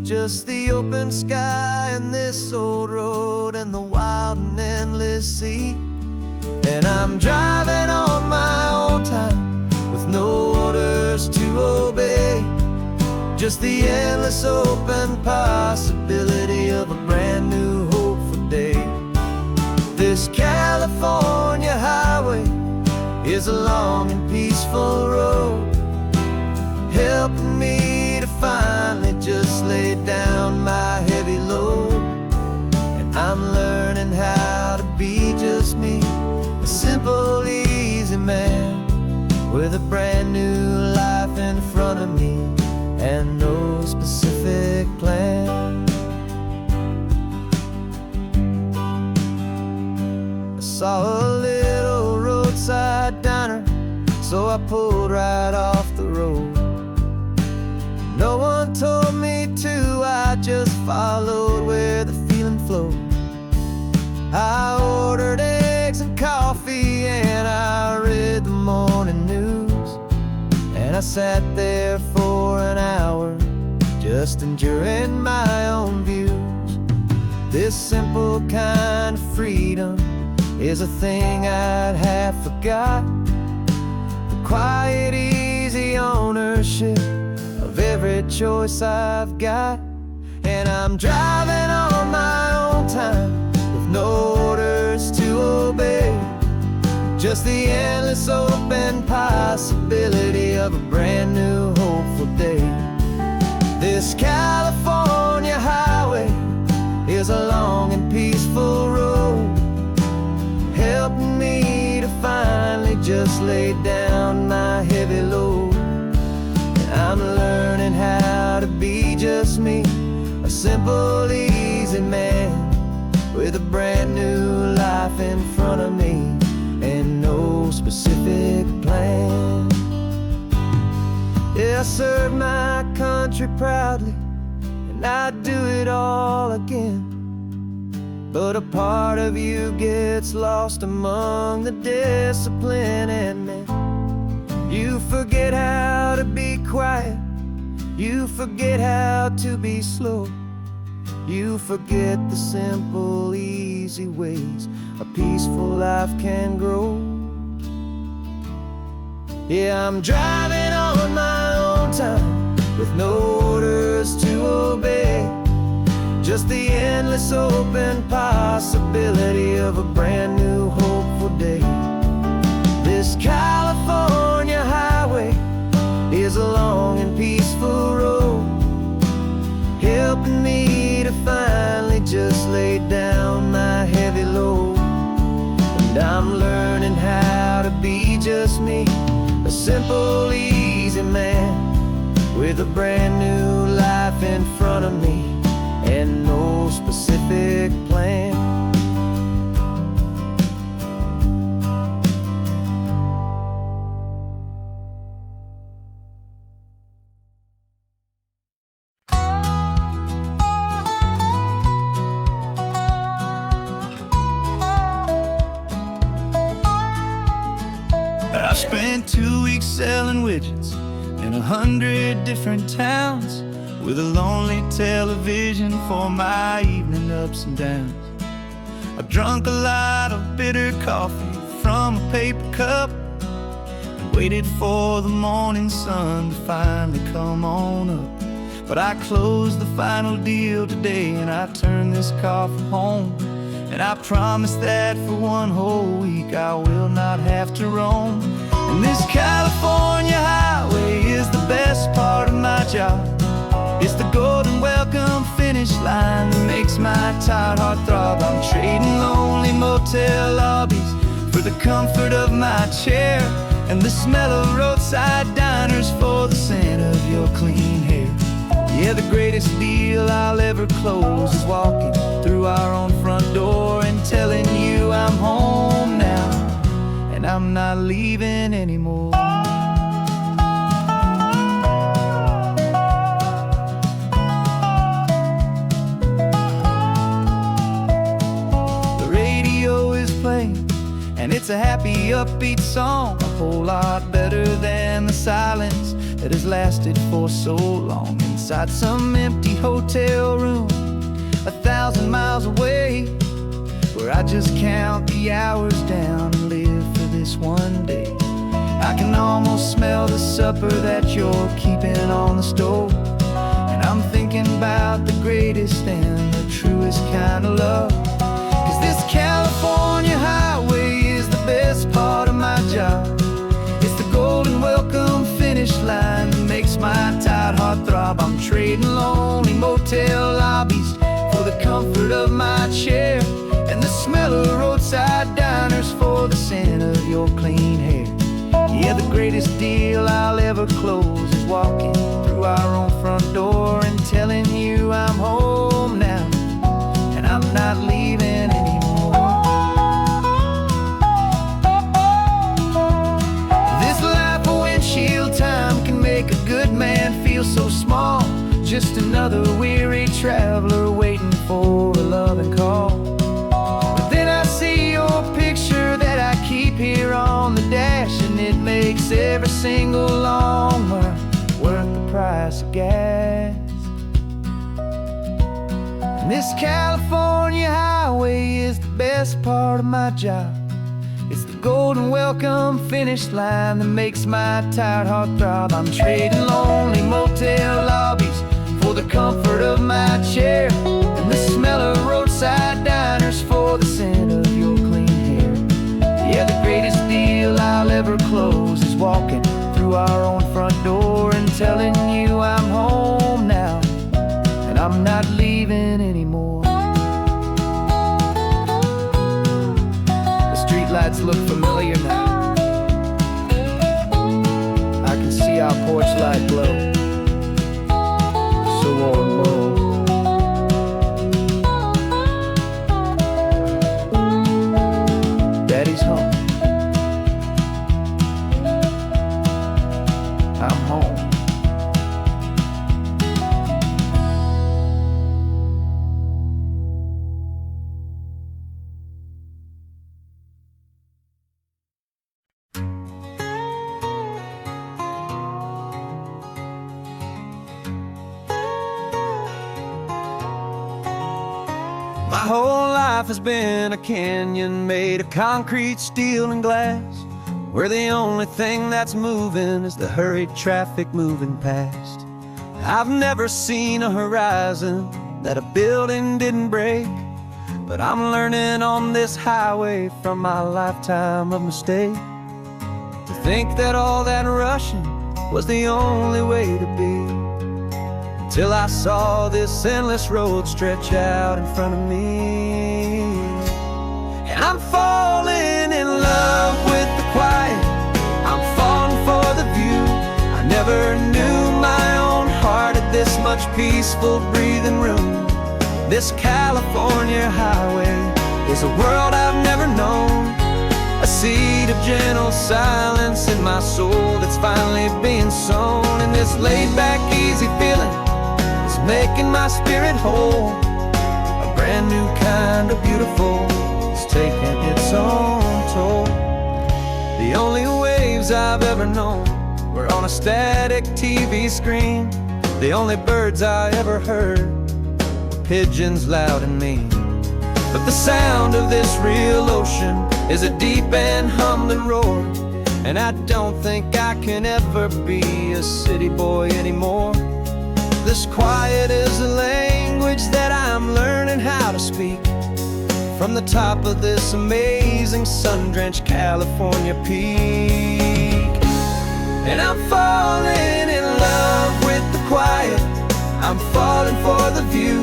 Just the open sky and this old road and the wild and endless sea. And I'm driving on my own time with no orders to obey. Just the endless open possibility of a brand new hopeful day. This California highway is a long and peaceful road, helping me to finally just lay down my heavy load. And I'm learning how to be just me, a simple, easy man with a brand new life in front of me and no specific plan. I saw a little roadside diner, so I pulled right off the road. No one told me to, I just followed where the feeling flowed. I ordered eggs and coffee and I read the morning news. And I sat there for an hour, just enjoying my own views. This simple kind of freedom is a thing I'd have forgot. The quiet, easy ownership of every choice I've got. And I'm driving on my own time with no orders to obey. Just the endless open possibility of a brand new hopeful day. This California highway is a long and peaceful road, helping me to finally just lay down my heavy load. And I'm learning how to be just me, a simple, easy man with a brand new life in front of me and no specific plan. Yeah, I serve my country proudly and I'd do it all again. But a part of you gets lost among the discipline and men. You forget how to be quiet, you forget how to be slow. You forget the simple, easy ways a peaceful life can grow. Yeah, I'm driving on my own time with no orders to obey. Just the endless open possibility of a brand new hopeful day. This California highway is a long and peaceful road, helping me to finally just lay down my heavy load. And I'm learning how to be just me, a simple, easy man with a brand new life in front of me and no specific plan.
I've spent 2 weeks selling widgets in 100 different towns, with a lonely television for my evening ups and downs. I've drunk a lot of bitter coffee from a paper cup and waited for the morning sun to finally come on up. But I closed the final deal today and I turned this car for home. And I promise that for 1 whole week I will not have to roam. And this California highway is the best part of my job. It's the golden welcome finish line that makes my tired heart throb. I'm trading lonely motel lobbies for the comfort of my chair and the smell of roadside diners for the scent of your clean hair. Yeah, the greatest deal I'll ever close is walking through our own front door and telling you I'm home now and I'm not leaving anymore. And it's a happy, upbeat song, a whole lot better than the silence that has lasted for so long. Inside some empty hotel room 1,000 miles away, where I just count the hours down and live for this one day. I can almost smell the supper that you're keeping on the stove, and I'm thinking about the greatest and the truest kind of love. 'Cause this California highway is the best part of my job. It's the golden welcome finish line that makes my tired heart throb. I'm trading lonely motel lobbies for the comfort of my chair, and the smell of roadside diners for the scent of your clean hair. Yeah, the greatest deal I'll ever close is walking through our own front door and telling you I'm home now, and I'm not leaving anymore. This life of windshield time can make a good man feel so small, just another weary traveler waiting for a loving call. But then I see your picture that I keep here on the dash, and it makes every single long mile worth the price of gas. And this California highway is the best part of my job. It's the golden welcome finish line that makes my tired heart throb. I'm trading lonely motel lobbies for the comfort of my chair, and the smell of roadside diners for the scent of your clean hair. Yeah, the greatest deal I'll ever close is walking through our own front door and telling you I'm home now, and I'm not leaving anymore. The streetlights look familiar now. I can see our porch light glow, so warm, warm. Daddy's home. I'm home.
My whole life has been a canyon made of concrete, steel, and glass, where the only thing that's moving is the hurried traffic moving past. I've never seen a horizon that a building didn't break, but I'm learning on this highway from my lifetime of mistakes to think that all that rushing was the only way to be, till I saw this endless road stretch out in front of me. And I'm falling in love with the quiet, I'm falling for the view. I never knew my own heart had this much peaceful breathing room. This California highway is a world I've never known, a seed of gentle silence in my soul that's finally being sown. And this laid-back, easy feeling is making my spirit whole. A brand new kind of beautiful is taking its own toll. The only waves I've ever known were on a static TV screen. The only birds I ever heard were pigeons loud and mean. But the sound of this real ocean is a deep and humbling roar, and I don't think I can ever be a city boy anymore. This quiet is a language that I'm learning how to speak from the top of this amazing sun-drenched California peak. And I'm falling in love with the quiet, I'm falling for the view.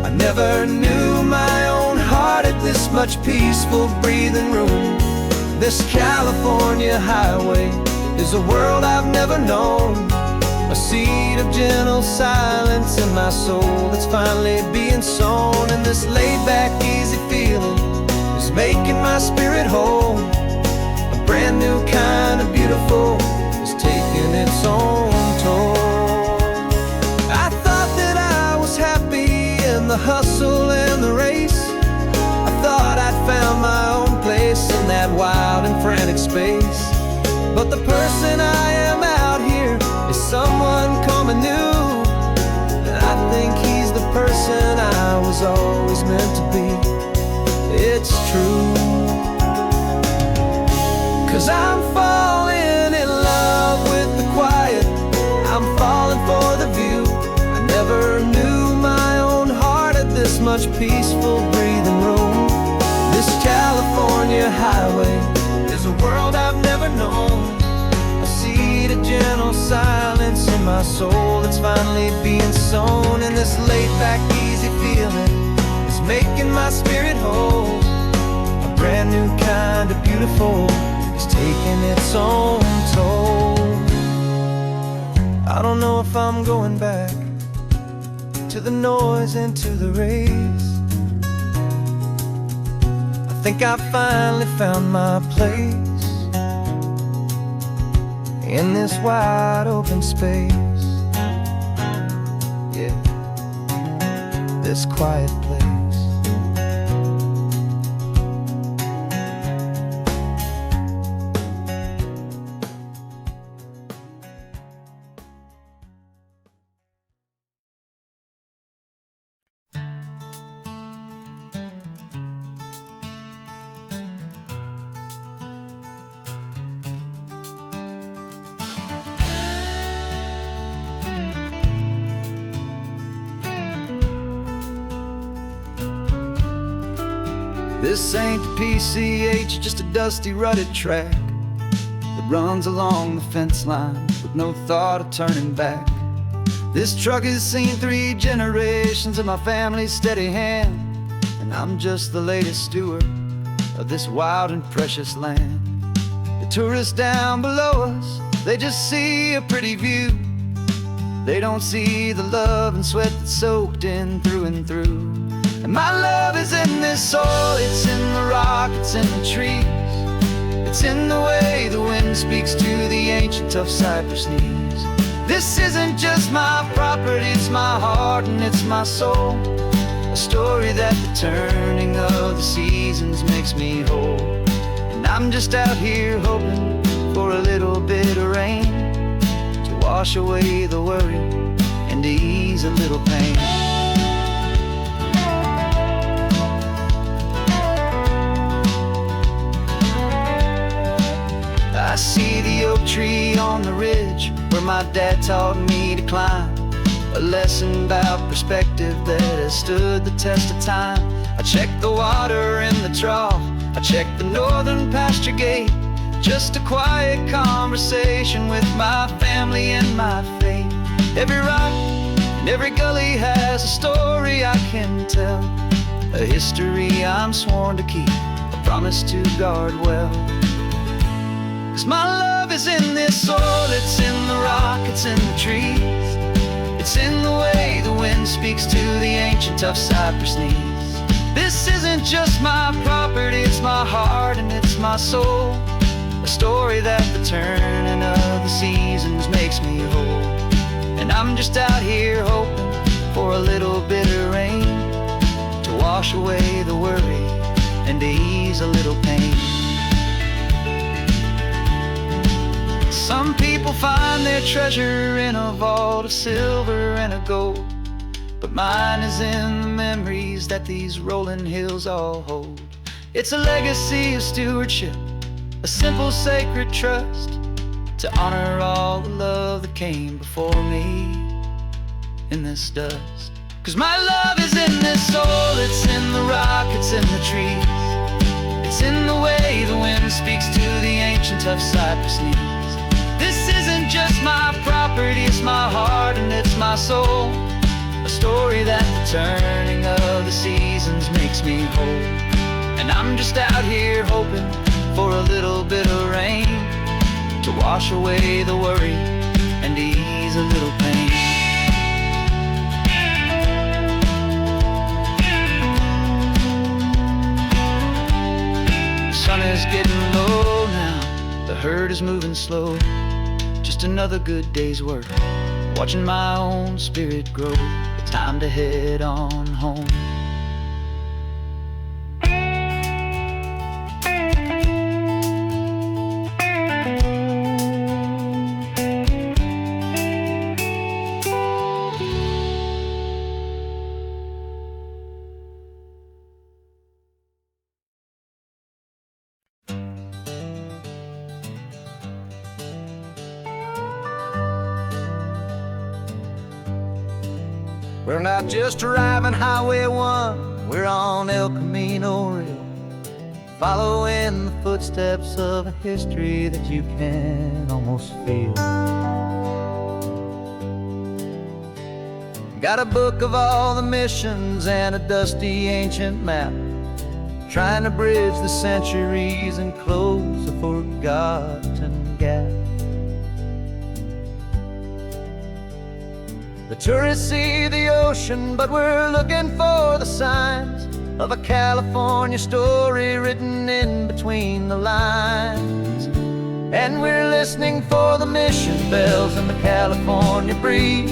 I never knew my own heart had this much peaceful breathing room. This California highway is a world I've never known, a seed of gentle silence in my soul that's finally being sown. And this laid-back, easy feeling is making my spirit whole. A brand new kind of beautiful is taking its own toll. I thought that I was happy in the hustle and the race. I thought I'd found my own place in that wild and frantic space. But the person I am out here it's true. 'Cause I'm falling in love with the quiet, I'm falling for the view. I never knew my own heart had this much peaceful breathing room. This California highway is a world I've never known. I see the gentle silence in my soul that's finally being sown. And this laid-back, easy feeling is making my spirit whole. A brand new kind of beautiful is taking its own toll. I don't know if I'm going back to the noise and to the race. I think I finally found my place in this wide open space. Yeah, this quiet place.
This ain't the PCH, just a dusty, rutted track that runs along the fence line with no thought of turning back. This truck has seen 3 generations of my family's steady hand, and I'm just the latest steward of this wild and precious land. The tourists down below us, they just see a pretty view. They don't see the love and sweat that's soaked in through and through. And my love is in this soil, it's in the rock, it's in the trees. It's in the way the wind speaks to the ancient tough cypress knees. This isn't just my property, it's my heart and it's my soul. A story that the turning of the seasons makes me whole. And I'm just out here hoping for a little bit of rain to wash away the worry and to ease a little pain. I see the oak tree on the ridge where my dad taught me to climb. A lesson about perspective that has stood the test of time. I check the water in the trough, I check the northern pasture gate. Just a quiet conversation with my family and my faith. Every rock and every gully has a story I can tell. A history I'm sworn to keep, a promise to guard well. 'Cause my love is in this soil, it's in the rock, it's in the trees. It's in the way the wind speaks to the ancient tough cypress knees. This isn't just my property, it's my heart and it's my soul. A story that the turning of the seasons makes me whole. And I'm just out here hoping for a little bit of rain to wash away the worry and to ease a little pain. Some people find their treasure in a vault of silver and of gold, but mine is in the memories that these rolling hills all hold. It's a legacy of stewardship, a simple sacred trust, to honor all the love that came before me in this dust. 'Cause my love is in this soul, it's in the rock, it's in the trees. It's in the way the wind speaks to the ancient tough cypress knees. This isn't just my property, it's my heart and it's my soul. A story that the turning of the seasons makes me whole. And I'm just out here hoping for a little bit of rain to wash away the worry and ease a little pain. The sun is getting low now, the herd is moving slow. Just another good day's work, watching my own spirit grow. Time to head on home. We're not just driving Highway 1, we're on El Camino Real, following the footsteps of a history that you can almost feel. Got a book of all the missions and a dusty ancient map, trying to bridge the centuries and close a forgotten gap. The tourists see the ocean, but we're looking for the signs of a California story written in between the lines. And we're listening for the mission bells and the California breeze,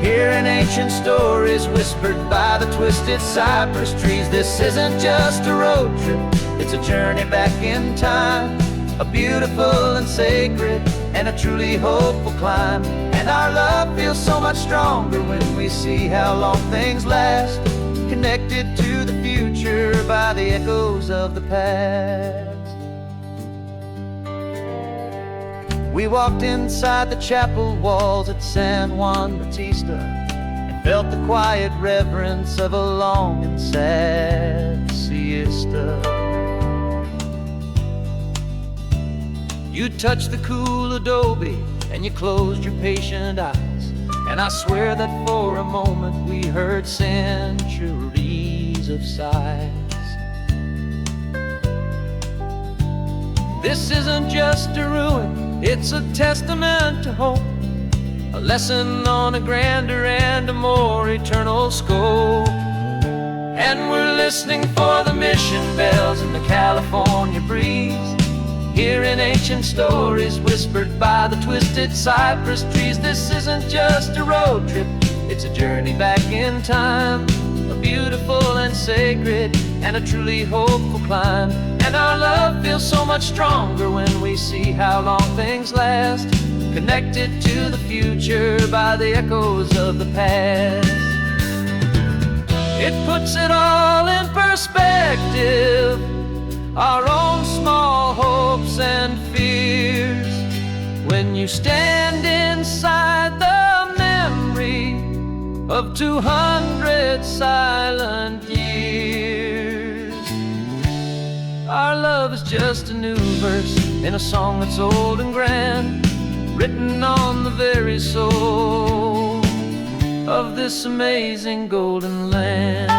hearing ancient stories whispered by the twisted cypress trees. This isn't just a road trip, it's a journey back in time, a beautiful and sacred and a truly hopeful climb. And our love feels so much stronger when we see how long things last, connected to the future by the echoes of the past. We walked inside the chapel walls at San Juan Bautista and felt the quiet reverence of a long and sad siesta. You touched the cool adobe and you closed your patient eyes, and I swear that for a moment we heard centuries of sighs. This isn't just a ruin, it's a testament to hope, a lesson on a grander and a more eternal scope. And we're listening for the mission bells in the California breeze, hearing ancient stories whispered by the twisted cypress trees. This isn't just a road trip, it's a journey back in time, a beautiful and sacred and a truly hopeful climb. And our love feels so much stronger when we see how long things last, connected to the future by the echoes of the past. It puts it all in perspective, our own small hopes and fears, when you stand inside the memory of 200 silent years. Our love is just a new verse in a song that's old and grand, written on the very soul of this amazing golden land.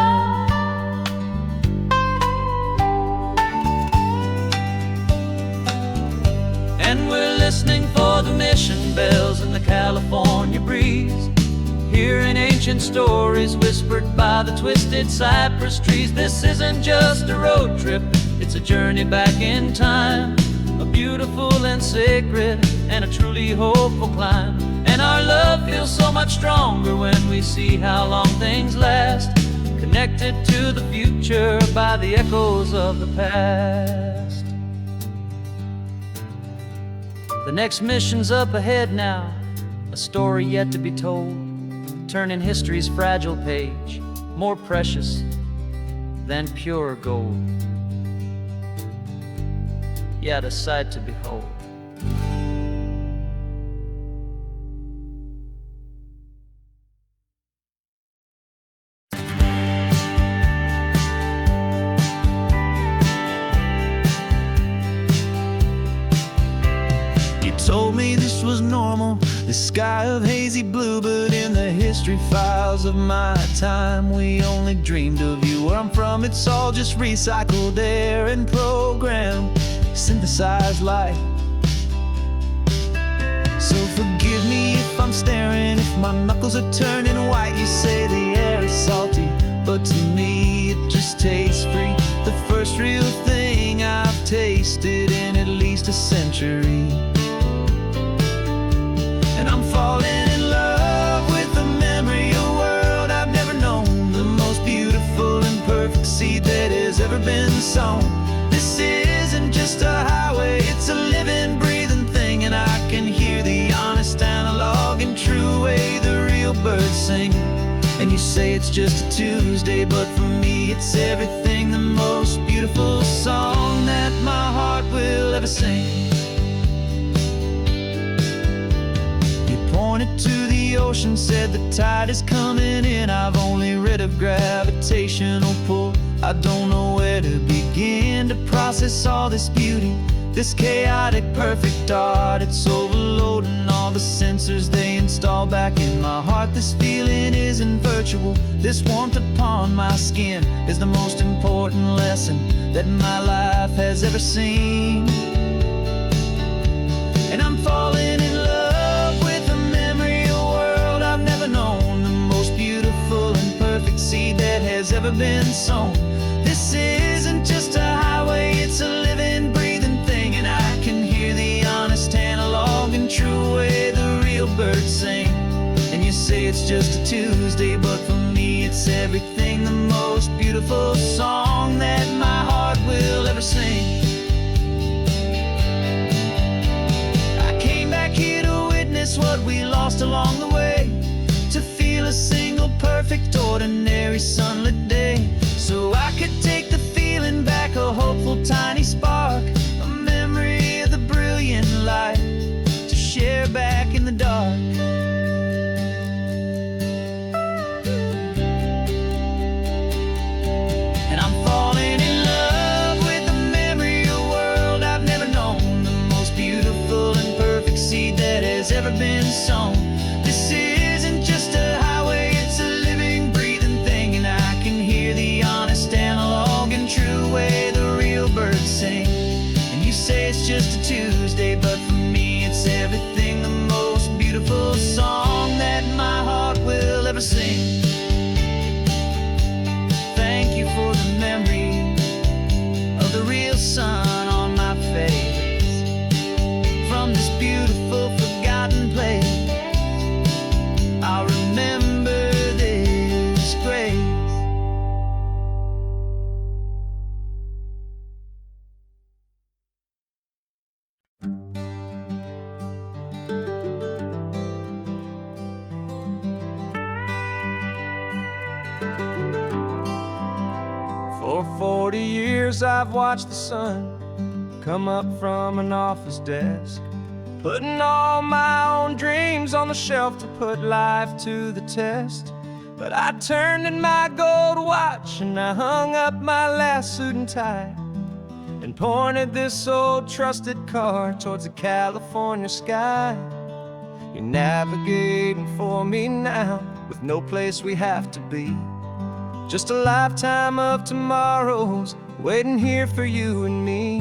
And we're listening for the mission bells in the California breeze, hearing ancient stories whispered by the twisted cypress trees. This isn't just a road trip, it's a journey back in time, a beautiful and sacred and a truly hopeful climb. And our love feels so much stronger when we see how long things last, connected to the future by the echoes of the past. The next mission's up ahead now, a story yet to be told, turning history's fragile page more precious than pure gold. Yet a sight to behold.
Told me this was normal, the sky of hazy blue, but in the history files of my time we only dreamed of you. Where I'm from, it's all just recycled air and programmed, synthesized light. So forgive me if I'm staring, if my knuckles are turning white. You say the air is salty, but to me it just tastes free, the first real thing I've tasted in at least a century. And I'm falling in love with the memory of a world I've never known, the most beautiful and perfect seed that has ever been sown. This isn't just a highway, it's a living, breathing thing, and I can hear the honest analog and true way the real birds sing. And you say it's just a Tuesday, but for me it's everything, the most beautiful song that my heart will ever sing. Pointed to the ocean
ocean said the tide is coming in. I've only read of gravitational pull. I don't know where to begin to process all this beauty, this chaotic perfect art. It's overloading all the sensors they install back in my heart. This feeling isn't virtual. This warmth upon my skin is the most important lesson that my life has ever seen. And I'm falling in love with the memory of a world I've never known, the most beautiful and perfect seed that has ever been sown. This isn't just a highway, it's a living, breathing thing. And I can hear the honest analog and true way the real birds sing. And you say it's just a Tuesday, but for me it's everything, the most beautiful song that my heart will ever sing. What we lost along the way, to feel a single perfect ordinary sunlit day, so I could take the feeling back, a hopeful tiny spark, a memory of the brilliant light to share back in the dark. And I'm falling in love with the memory of a world I've never known, the most beautiful and perfect seed that has ever been sown. This isn't just a highway, it's a living, breathing thing. And I can hear the honest analog and true way the real birds sing. And you say it's just a Tuesday, but for me it's everything, the most beautiful song that my heart will ever sing. Thank you for the memory of the real sun on my face, from this beautiful forgotten place. I'll remember this grace. For 40 years I've watched the sun come up from an office desk, putting all my own dreams on the shelf to put life to the test. But I turned in my gold watch and I hung up my last suit and tie, and pointed this old trusted car towards the California sky. You're navigating for me now, with no place we have to be, just a lifetime of tomorrows waiting here for you and me.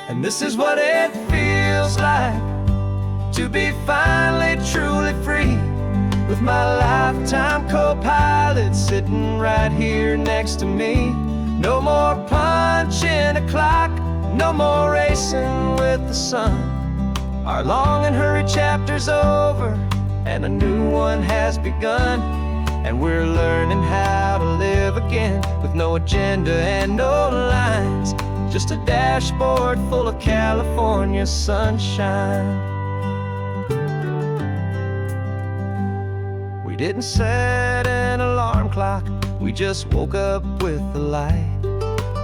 And this is what it feels like to be finally truly free, with my lifetime co-pilot sitting right here next to me. No more punching a clock, no more racing with the sun. Our long and hurried chapter's over and a new one has begun. And we're learning how to live again, with no agenda and no lines, just a dashboard full of California sunshine. We didn't set an alarm clock, we just woke up with the light.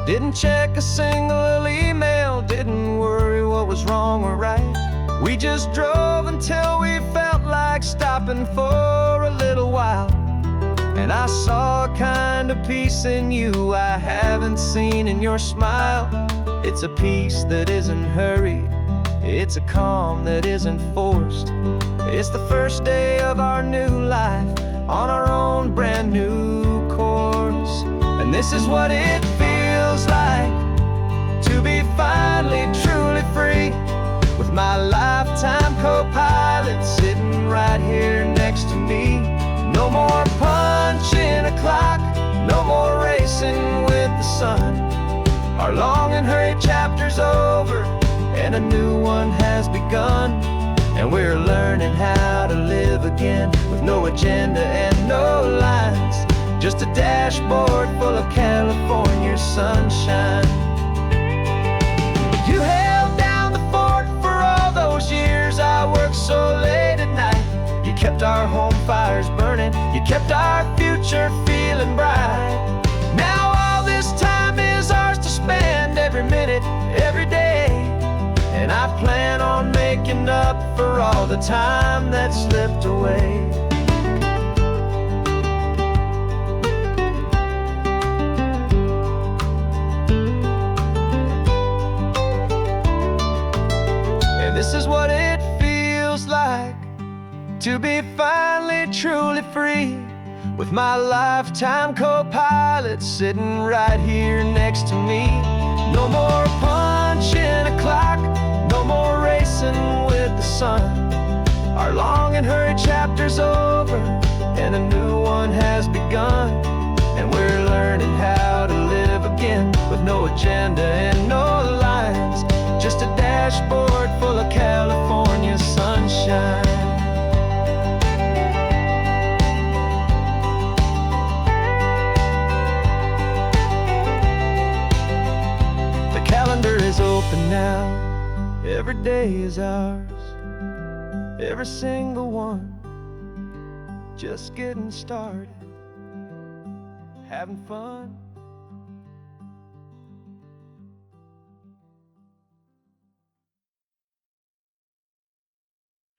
Didn't check a single email, didn't worry what was wrong or right. We just drove until we felt like stopping for a little while. And I saw a kind of peace in you I haven't seen in your smile. It's a peace that isn't hurried, it's a calm that isn't forced. It's the first day of our new life on our own brand new course. And this is what it feels like to be finally truly free, with my lifetime co-pilot sitting right here next to me. No more punching a clock, no more racing with the sun. Our long and hurried chapter's over and a new one has begun. And we're learning how to live again, with no agenda and no lines, just a dashboard full of California sunshine. You held down the fort for all those years I worked so late at night. You kept our home fires burning, you kept our future feeling bright. Now all this time is ours to spend, every minute, every day. And
I plan on making up for all the time that slipped away. And this is what it feels like to be finally truly free, with my lifetime co-pilot sitting right here next to me. No more punching a clock, no more racing with the sun. Our long and hurried chapter's over, and a new one has begun. And we're learning how to live again, with no agenda and no lines, just a dashboard full of California sunshine. Calendar is open now, every day is ours, every single one, just getting started, having fun.